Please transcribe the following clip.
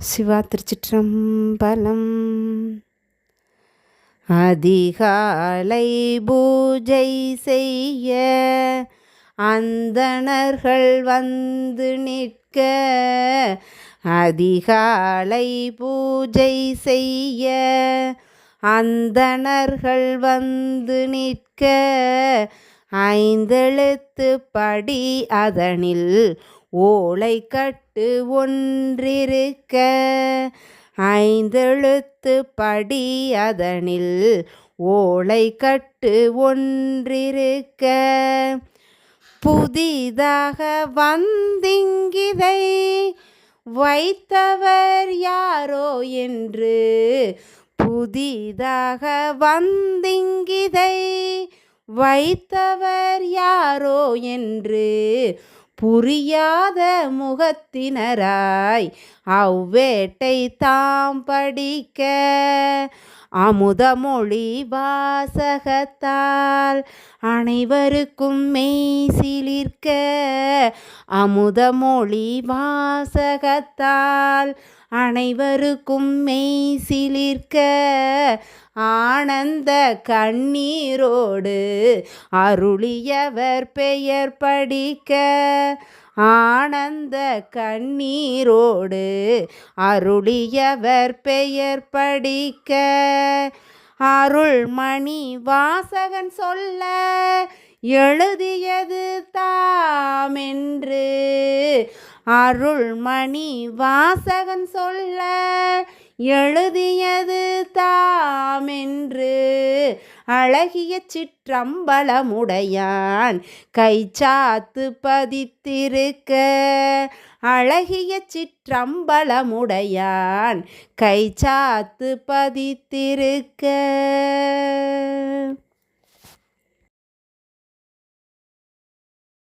சிவா திருச்சிற்றம்பலம். அதிகாலை பூஜை செய்ய அந்தணர்கள் வந்து நிற்க, அதிகாலை பூஜை செய்ய அந்தணர்கள் வந்து நிற்க, ஐந்தெழுத்து படி அதனில் ஓலை கட்டு ஒன்றிருக்க, ஐந்தெழுத்து படி அதனில் ஓலை கட்டு ஒன்றிருக்க, புதிதாக வந்திங்கிதை வைத்தவர் யாரோ என்று, புதிதாக வந்திங்கிதை வைத்தவர் யாரோ என்று புரியாத முகத்தினராய் அவ்வேட்டை தாம் படிக்க, அமுதமொழி வாசகத்தால் அனைவருக்கும் மெய் சிலிர்க்க, அமுதமொழி வாசகத்தால் அனைவருக்கும் மெய் சிலிர்க்க, ஆனந்த கண்ணீரோடு அருளியவர் பெயர் படிக்க, ஆனந்த கண்ணீரோடு அருளியவர் பெயர் படிக்க, அருள்மணி வாசகன் சொல்ல எழுதியது தாமென்று, அருள்மணி வாசகன் சொல்ல எழுதியது தாமென்று, அழகிய சிற்றம்பலமுடையான் கைச்சாத்து பதித்திருக்க, அழகிய சிற்றம்பலமுடையான் கைச்சாத்து பதித்திருக்க.